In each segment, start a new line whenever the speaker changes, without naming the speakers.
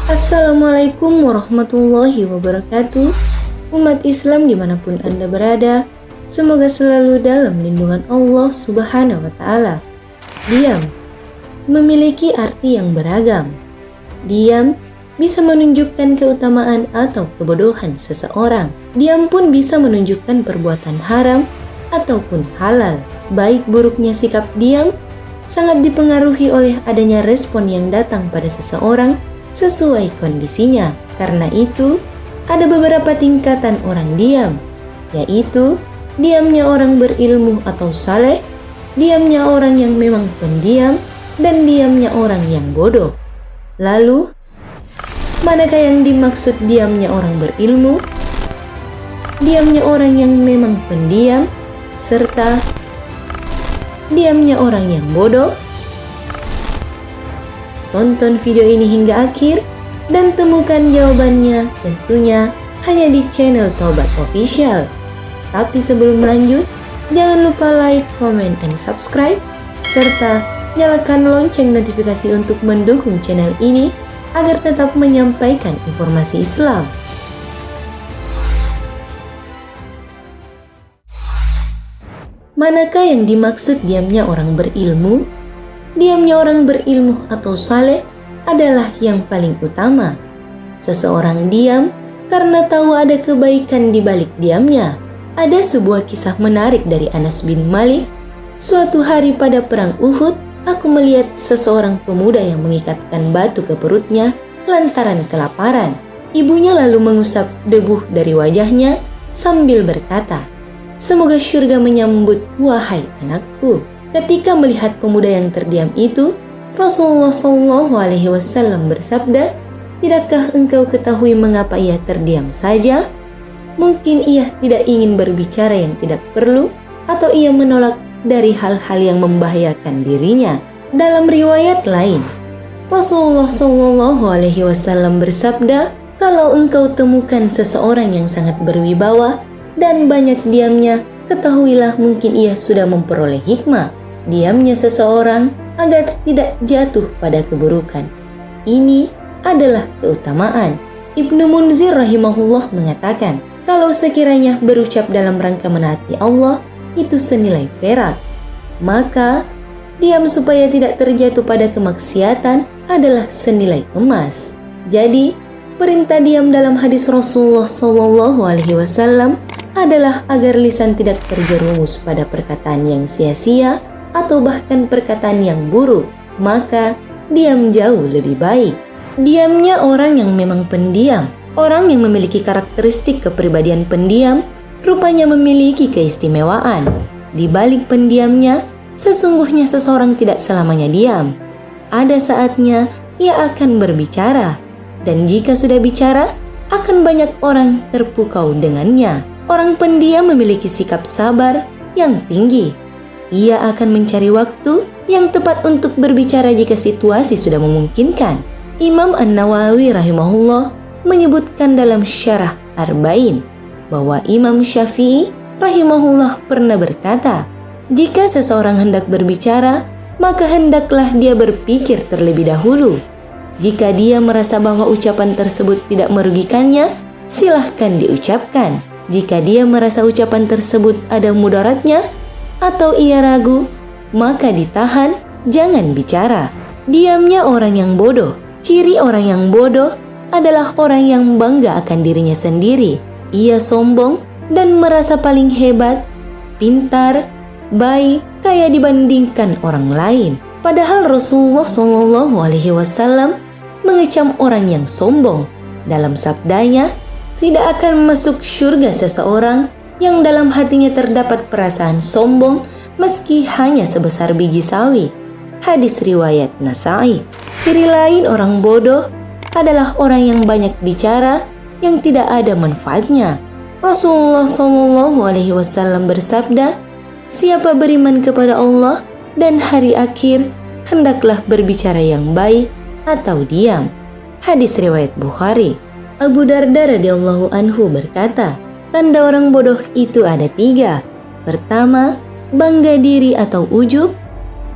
Assalamualaikum warahmatullahi wabarakatuh. Umat Islam dimanapun Anda berada, semoga selalu dalam lindungan Allah Subhanahu wa Ta'ala. Diam memiliki arti yang beragam. Diam bisa menunjukkan keutamaan atau kebodohan seseorang. Diam pun bisa menunjukkan perbuatan haram ataupun halal. Baik buruknya sikap diam sangat dipengaruhi oleh adanya respon yang datang pada seseorang sesuai kondisinya. Karena itu, ada beberapa tingkatan orang diam, yaitu diamnya orang berilmu atau saleh, diamnya orang yang memang pendiam, dan diamnya orang yang bodoh. Lalu, manakah yang dimaksud diamnya orang berilmu, diamnya orang yang memang pendiam, serta diamnya orang yang bodoh? Tonton video ini hingga akhir dan temukan jawabannya tentunya hanya di channel Taubat Official. Tapi sebelum lanjut, jangan lupa like, comment, and subscribe, serta nyalakan lonceng notifikasi untuk mendukung channel ini agar tetap menyampaikan informasi Islam. Manakah yang dimaksud diamnya orang berilmu? Diamnya orang berilmu atau saleh adalah yang paling utama. Seseorang diam karena tahu ada kebaikan di balik diamnya. Ada sebuah kisah menarik dari Anas bin Malik. Suatu hari pada perang Uhud, aku melihat seseorang pemuda yang mengikatkan batu ke perutnya lantaran kelaparan. Ibunya lalu mengusap debu dari wajahnya sambil berkata, "Semoga syurga menyambut wahai anakku." Ketika melihat pemuda yang terdiam itu, Rasulullah SAW bersabda, "Tidakkah engkau ketahui mengapa ia terdiam saja? Mungkin ia tidak ingin berbicara yang tidak perlu, atau ia menolak dari hal-hal yang membahayakan dirinya." Dalam riwayat lain, Rasulullah SAW bersabda, "Kalau engkau temukan seseorang yang sangat berwibawa dan banyak diamnya, ketahuilah mungkin ia sudah memperoleh hikmah. Diamnya seseorang agar tidak jatuh pada keburukan. Ini adalah keutamaan." Ibnu Munzir rahimahullah mengatakan, kalau sekiranya berucap dalam rangka menaati Allah itu senilai perak, maka diam supaya tidak terjatuh pada kemaksiatan adalah senilai emas. Jadi, perintah diam dalam hadis Rasulullah SAW adalah agar lisan tidak terjerumus pada perkataan yang sia-sia atau bahkan perkataan yang buruk, maka diam jauh lebih baik. Diamnya orang yang memang pendiam. Orang yang memiliki karakteristik kepribadian pendiam rupanya memiliki keistimewaan. Di balik pendiamnya, sesungguhnya seseorang tidak selamanya diam. Ada saatnya ia akan berbicara, dan jika sudah bicara, akan banyak orang terpukau dengannya. Orang pendiam memiliki sikap sabar yang tinggi. Ia akan mencari waktu yang tepat untuk berbicara jika situasi sudah memungkinkan. Imam An-Nawawi rahimahullah menyebutkan dalam Syarah Arba'in bahwa Imam Syafi'i rahimahullah pernah berkata, "Jika seseorang hendak berbicara, maka hendaklah dia berpikir terlebih dahulu. Jika dia merasa bahwa ucapan tersebut tidak merugikannya, silahkan diucapkan. Jika dia merasa ucapan tersebut ada mudaratnya, atau ia ragu, maka ditahan, jangan bicara." Diamnya orang yang bodoh. Ciri orang yang bodoh adalah orang yang bangga akan dirinya sendiri. Ia sombong dan merasa paling hebat, pintar, baik, kaya dibandingkan orang lain. Padahal Rasulullah SAW mengecam orang yang sombong. Dalam sabdanya, tidak akan masuk syurga seseorang yang dalam hatinya terdapat perasaan sombong meski hanya sebesar biji sawi. Hadis riwayat Nasa'i. Ciri lain orang bodoh adalah orang yang banyak bicara yang tidak ada manfaatnya. Rasulullah SAW bersabda, "Siapa beriman kepada Allah dan hari akhir, hendaklah berbicara yang baik atau diam." Hadis riwayat Bukhari. Abu Darda radhiyallahu anhu berkata, tanda orang bodoh itu ada 3. Pertama, bangga diri atau ujub.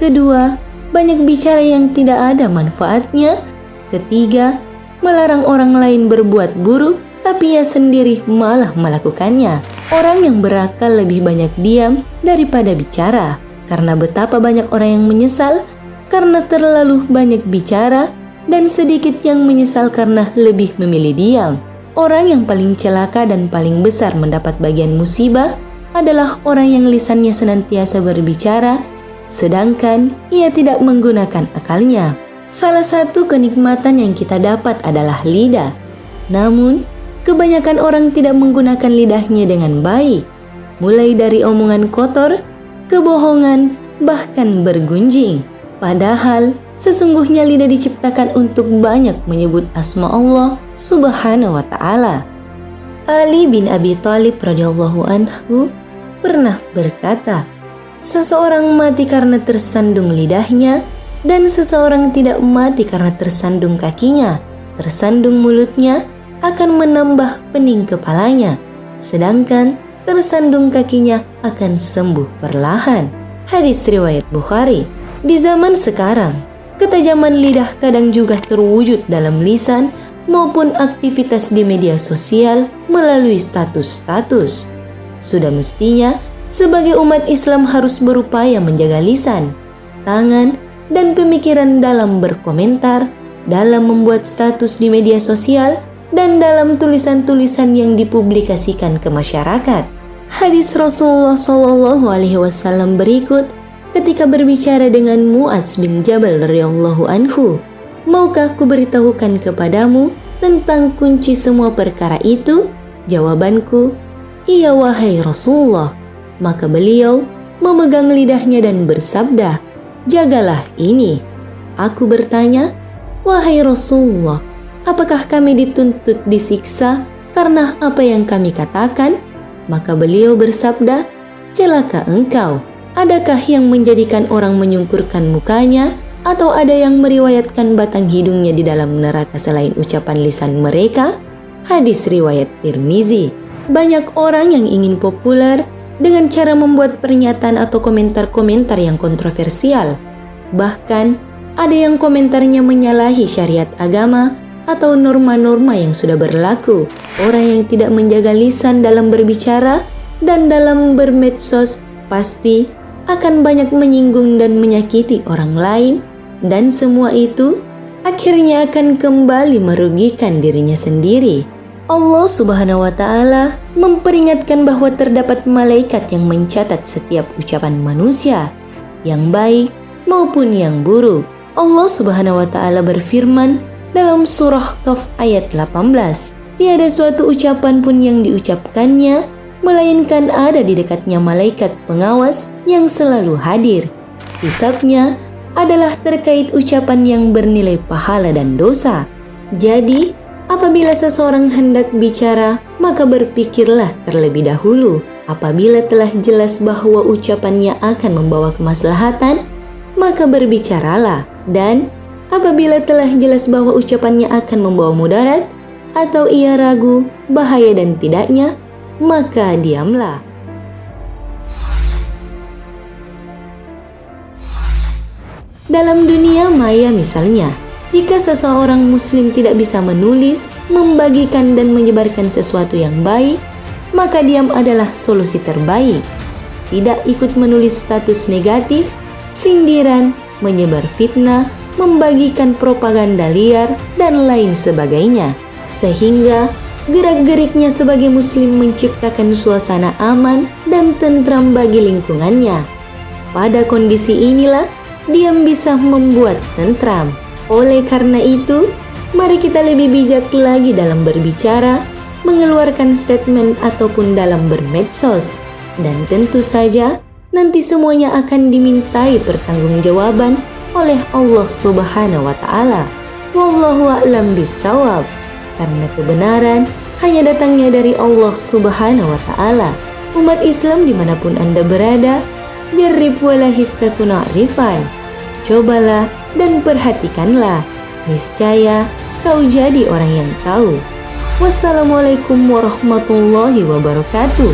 Kedua, banyak bicara yang tidak ada manfaatnya. Ketiga, melarang orang lain berbuat buruk, tapi ia sendiri malah melakukannya. Orang yang berakal lebih banyak diam daripada bicara, karena betapa banyak orang yang menyesal karena terlalu banyak bicara dan sedikit yang menyesal karena lebih memilih diam. Orang yang paling celaka dan paling besar mendapat bagian musibah adalah orang yang lisannya senantiasa berbicara, sedangkan ia tidak menggunakan akalnya. Salah satu kenikmatan yang kita dapat adalah lidah. Namun, kebanyakan orang tidak menggunakan lidahnya dengan baik. Mulai dari omongan kotor, kebohongan, bahkan bergunjing. Padahal, sesungguhnya lidah diciptakan untuk banyak menyebut asma Allah Subhanahu wa ta'ala. Ali bin Abi Thalib radhiyallahu anhu pernah berkata, seseorang mati karena tersandung lidahnya, dan seseorang tidak mati karena tersandung kakinya. Tersandung mulutnya akan menambah pening kepalanya, sedangkan tersandung kakinya akan sembuh perlahan. Hadis riwayat Bukhari. Di zaman sekarang, ketajaman lidah kadang juga terwujud dalam lisan maupun aktivitas di media sosial melalui status-status. Sudah mestinya sebagai umat Islam harus berupaya menjaga lisan, tangan, dan pemikiran dalam berkomentar, dalam membuat status di media sosial, dan dalam tulisan-tulisan yang dipublikasikan ke masyarakat. Hadis Rasulullah SAW berikut ketika berbicara dengan Mu'adz bin Jabal radhiyallahu anhu, maukah kuberitahukan kepadamu tentang kunci semua perkara itu? Jawabanku, iya wahai Rasulullah. Maka beliau memegang lidahnya dan bersabda, jagalah ini. Aku bertanya, wahai Rasulullah, apakah kami dituntut disiksa karena apa yang kami katakan? Maka beliau bersabda, celaka engkau. Adakah yang menjadikan orang menyungkurkan mukanya, atau ada yang meriwayatkan batang hidungnya di dalam neraka selain ucapan lisan mereka? Hadis riwayat Tirmizi. Banyak orang yang ingin populer dengan cara membuat pernyataan atau komentar-komentar yang kontroversial. Bahkan, ada yang komentarnya menyalahi syariat agama atau norma-norma yang sudah berlaku. Orang yang tidak menjaga lisan dalam berbicara dan dalam bermedsos pasti akan banyak menyinggung dan menyakiti orang lain, dan semua itu akhirnya akan kembali merugikan dirinya sendiri. Allah Subhanahu wa ta'ala memperingatkan bahwa terdapat malaikat yang mencatat setiap ucapan manusia, yang baik maupun yang buruk. Allah Subhanahu wa ta'ala berfirman dalam surah Qaf ayat 18, tiada suatu ucapan pun yang diucapkannya melainkan ada di dekatnya malaikat pengawas yang selalu hadir. Hisabnya adalah terkait ucapan yang bernilai pahala dan dosa. Jadi, apabila seseorang hendak bicara, maka berpikirlah terlebih dahulu. Apabila telah jelas bahwa ucapannya akan membawa kemaslahatan, maka berbicaralah. Dan apabila telah jelas bahwa ucapannya akan membawa mudarat, atau ia ragu, bahaya dan tidaknya, maka diamlah. Dalam dunia maya misalnya, jika seseorang muslim tidak bisa menulis, membagikan dan menyebarkan sesuatu yang baik, maka diam adalah solusi terbaik. Tidak ikut menulis status negatif, sindiran, menyebar fitnah, membagikan propaganda liar, dan lain sebagainya. Sehingga gerak-geriknya sebagai muslim menciptakan suasana aman dan tentram bagi lingkungannya. Pada kondisi inilah, diam bisa membuat tentram. Oleh karena itu, mari kita lebih bijak lagi dalam berbicara, mengeluarkan statement ataupun dalam bermedsos. Dan tentu saja, nanti semuanya akan dimintai pertanggungjawaban oleh Allah Subhanahu wa ta'ala. Wallahu a'lam bissawab. Karena kebenaran hanya datangnya dari Allah Subhanahu wa ta'ala. Umat Islam dimanapun Anda berada, jarrib wala histakuna arifan. Cobalah dan perhatikanlah, niscaya kau jadi orang yang tahu. Wassalamualaikum warahmatullahi wabarakatuh.